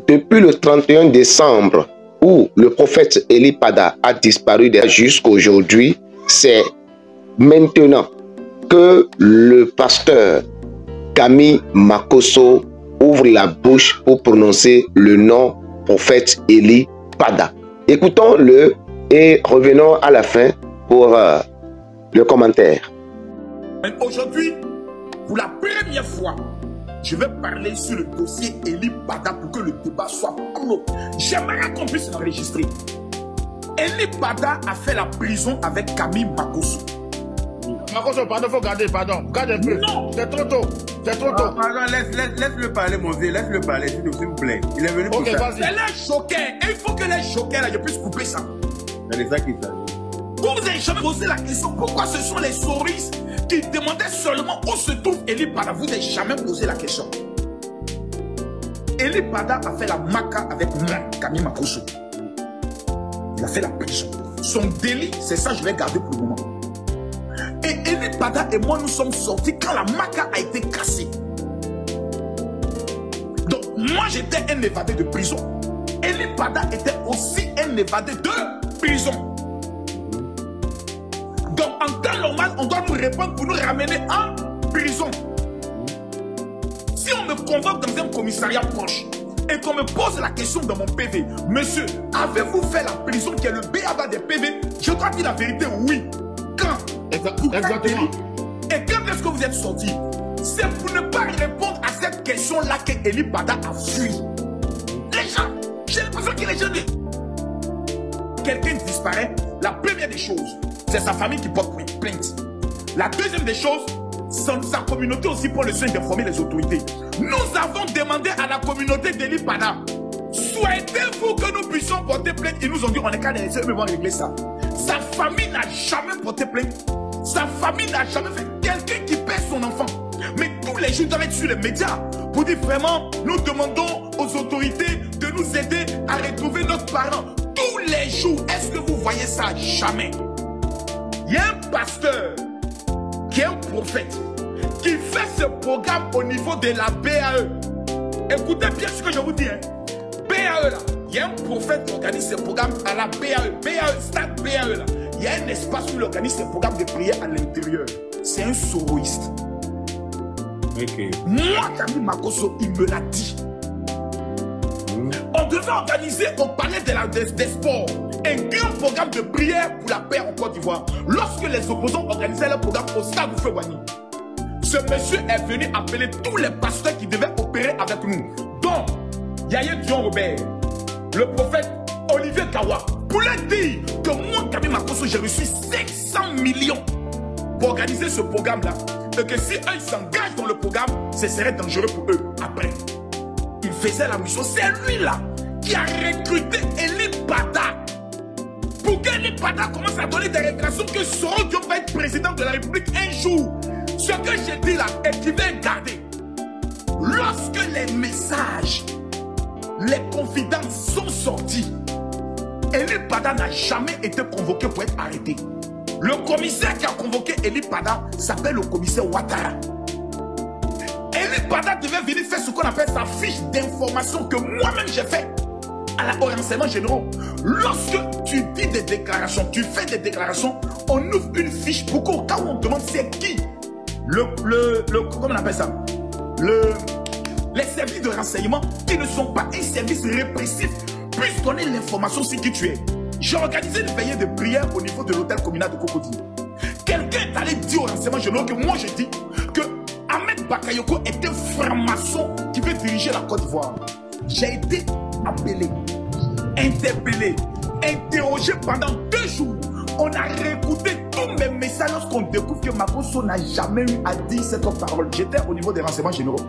depuis le 31 décembre où le prophète Eli Pada a disparu jusqu'à aujourd'hui, c'est maintenant que le pasteur Camille Makosso ouvre la bouche pour prononcer le nom prophète Eli Pada. Écoutons-le et revenons à la fin pour le commentaire. Aujourd'hui, pour la première fois, je vais parler sur le dossier Eli Pada pour que le débat soit clos. J'aimerais qu'on puisse l'enregistrer. Eli Pada a fait la prison avec Camille Makosso. Makosso, pardon, faut garder, pardon. Garde un peu. Non. C'est trop tôt. C'est trop tôt. Pardon, laisse-le parler, mon vieux. Laisse-le parler, s'il vous plaît. Il est venu pour ça. Vas-y. Elle est choquée. Et il faut que les choqués, là, je puisse couper ça. C'est ça qui s'agit. Vous vous avez jamais posé la question pourquoi ce sont les souris qui demandaient seulement où se trouve Eli Pada. Vous n'avez jamais posé la question. Eli Pada a fait la maca avec moi, Camille Makosso. Il a fait la prison. Son délit, c'est ça, je vais garder pour le moment. Et Eli Pada et moi, nous sommes sortis quand la maca a été cassée. Donc, moi, j'étais un évadé de prison. Eli Pada était aussi un évadé de prison. Donc, en temps normal, on doit nous répondre pour nous ramener en prison. Si on me convoque dans un commissariat proche et qu'on me pose la question dans mon PV, monsieur, avez-vous fait la prison qui est le BABA des PV? Je dois dire la vérité, oui. Quand? Exactement. Et quand est-ce que vous êtes sorti? C'est pour ne pas répondre à cette question-là que Eli Pada a fui. Les gens, j'ai l'impression que les gens disent. Quelqu'un disparaît, la première des choses, c'est sa famille qui porte plainte. La deuxième des choses, sa communauté aussi prend le soin d'informer les autorités. Nous avons demandé à la communauté d'Eli Pada, souhaitez-vous que nous puissions porter plainte? Ils nous ont dit, on est qu'à les eux vont régler ça. Sa famille n'a jamais porté plainte. Sa famille n'a jamais fait quelqu'un qui perd son enfant. Mais tous les jours, doivent être sur les médias pour dire vraiment, nous demandons aux autorités de nous aider à retrouver notre parent. Tous les jours, est-ce que vous voyez ça? Jamais. Il y a un pasteur qui est un prophète qui fait ce programme au niveau de la BAE. Écoutez bien ce que je vous dis. Hein. BAE là, il y a un prophète qui organise ce programme à la BAE. BAE, stade BAE là. Il y a un espace où il organise ce programme de prière à l'intérieur. C'est un soroïste. Okay. Moi, Camille Makosso, il me l'a dit. On devait organiser au palais des sports un grand programme de prière pour la paix en Côte d'Ivoire. Lorsque les opposants organisaient le programme au stade Oufoué-Boigny, ce monsieur est venu appeler tous les pasteurs qui devaient opérer avec nous. Donc, Yaya Dion Robert, le prophète Olivier Kawa, pour leur dire que moi, Camille Makosso, j'ai reçu 500 millions pour organiser ce programme-là. Et que si eux s'engagent dans le programme, ce serait dangereux pour eux. Après, il faisait la mission. C'est lui-là qui a recruté Eli Pada. Pour qu'Eli Pada commence à donner des révélations que Soro Diop va être président de la République un jour. Ce que j'ai dit là, et qui va garder. Lorsque les messages, les confidences sont sortis, Eli Pada n'a jamais été convoqué pour être arrêté. Le commissaire qui a convoqué Eli Pada s'appelle le commissaire Ouattara. Eli Pada devait venir faire ce qu'on appelle sa fiche d'information que moi-même j'ai fait au renseignement général. Lorsque tu dis des déclarations, tu fais des déclarations, on ouvre une fiche pour qu'au cas où on demande c'est qui comment on appelle ça, les services de renseignement qui ne sont pas un service répressif puissent donner l'information sur qui tu es. J'ai organisé une veillée de prière au niveau de l'hôtel communal de Cocody. Quelqu'un est allé dire au renseignement général que moi j'ai dit que Ahmed Bakayoko est un franc-maçon qui veut diriger la Côte d'Ivoire. J'ai été appelé, interpellé, interrogé pendant 2 jours. On a réécouté tous mes messages lorsqu'on découvre que Makosso n'a jamais eu à dire cette parole. J'étais au niveau des renseignements généraux.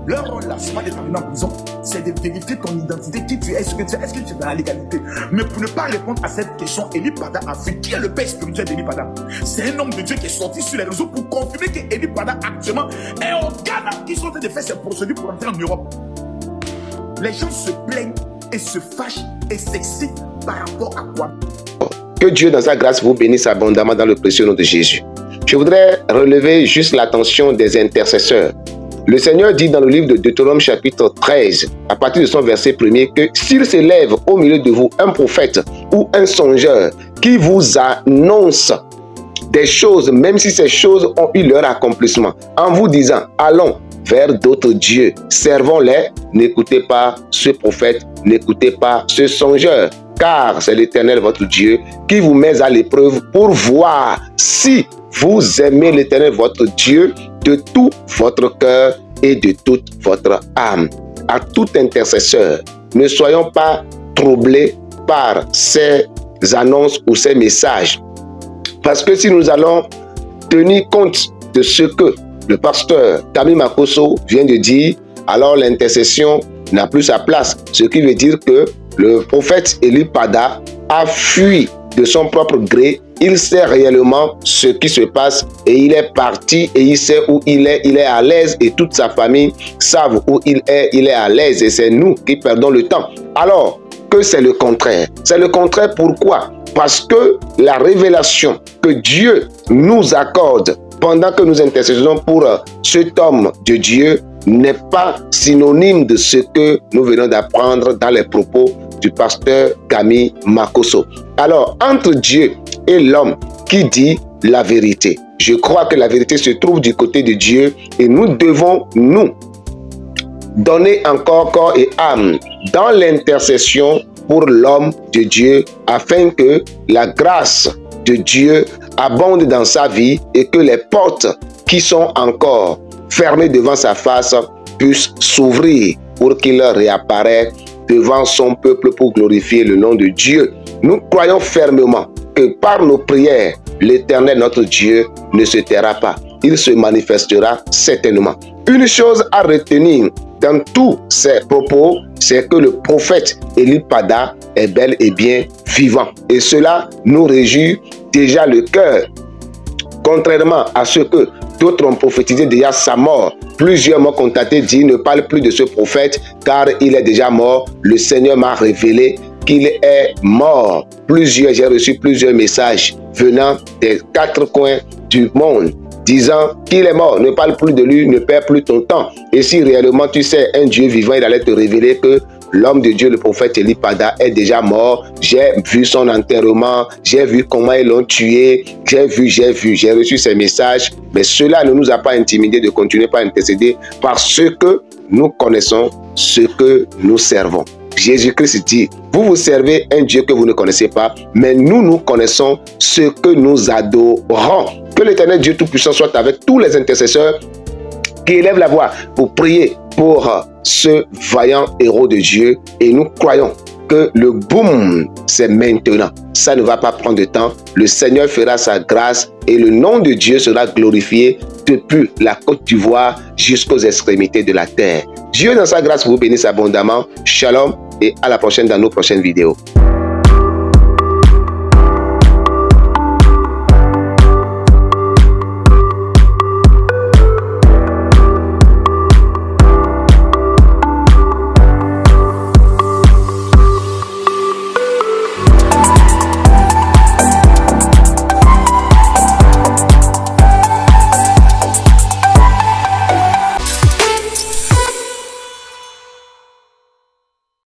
Leur rôle là, c'est pas d'être en prison, c'est de vérifier ton identité, qui tu es, est-ce que tu es dans la légalité. Mais pour ne pas répondre à cette question, Eli Pada a fait qui est le père spirituel d'Eli Pada. C'est un homme de Dieu qui est sorti sur les réseaux pour confirmer que Eli Pada actuellement est au Ghana qui sont en train de faire ses procédures pour entrer en Europe. Les gens se plaignent et se fâchent et s'excitent par rapport à quoi? Que Dieu dans sa grâce vous bénisse abondamment dans le précieux nom de Jésus. Je voudrais relever juste l'attention des intercesseurs. Le Seigneur dit dans le livre de Deutéronome chapitre 13, à partir de son verset 1er, que s'il s'élève au milieu de vous un prophète ou un songeur qui vous annonce des choses, même si ces choses ont eu leur accomplissement, en vous disant, allons vers d'autres dieux, servons-les, n'écoutez pas ce prophète, n'écoutez pas ce songeur, car c'est l'Éternel votre Dieu qui vous met à l'épreuve pour voir si vous aimez l'Éternel votre Dieu de tout votre cœur et de toute votre âme. À tout intercesseur, ne soyons pas troublés par ces annonces ou ces messages. Parce que si nous allons tenir compte de ce que le pasteur Kami Makosso vient de dire, alors l'intercession n'a plus sa place. Ce qui veut dire que le prophète Eli Pada a fui de son propre gré. Il sait réellement ce qui se passe et il est parti et il sait où il est à l'aise et toute sa famille savent où il est à l'aise et c'est nous qui perdons le temps. Alors que c'est le contraire. C'est le contraire pourquoi? Parce que la révélation que Dieu nous accorde pendant que nous intercédons pour cet homme de Dieu n'est pas synonyme de ce que nous venons d'apprendre dans les propos du pasteur Kami Makosso. Alors, entre Dieu et l'homme qui dit la vérité, je crois que la vérité se trouve du côté de Dieu et nous devons nous donner encore corps et âme dans l'intercession pour l'homme de Dieu afin que la grâce de Dieu abonde dans sa vie et que les portes qui sont encore fermées devant sa face puissent s'ouvrir pour qu'il réapparaisse devant son peuple pour glorifier le nom de Dieu. Nous croyons fermement que par nos prières, l'Éternel notre Dieu ne se taira pas. Il se manifestera certainement. Une chose à retenir dans tous ces propos, c'est que le prophète Eli Pada est bel et bien vivant. Et cela nous réjouit déjà le cœur. Contrairement à ce que d'autres ont prophétisé déjà sa mort, plusieurs m'ont contacté, dit ne parle plus de ce prophète car il est déjà mort. Le Seigneur m'a révélé qu'il est mort. J'ai reçu plusieurs messages venant des 4 coins du monde disant qu'il est mort. Ne parle plus de lui, ne perds plus ton temps. Et si réellement tu sais un Dieu vivant, il allait te révéler que l'homme de Dieu, le prophète Eli Pada, est déjà mort. J'ai vu son enterrement, j'ai vu comment ils l'ont tué, j'ai reçu ces messages. Mais cela ne nous a pas intimidés de continuer par intercéder parce que nous connaissons ce que nous servons. Jésus-Christ dit, vous servez un Dieu que vous ne connaissez pas, mais nous connaissons ce que nous adorons. Que l'Éternel Dieu Tout-Puissant soit avec tous les intercesseurs qui élèvent la voix pour prier pour ce vaillant héros de Dieu. Et nous croyons que le boom, c'est maintenant. Ça ne va pas prendre de temps. Le Seigneur fera sa grâce et le nom de Dieu sera glorifié depuis la Côte d'Ivoire jusqu'aux extrémités de la terre. Dieu dans sa grâce vous bénisse abondamment. Shalom et à la prochaine dans nos prochaines vidéos.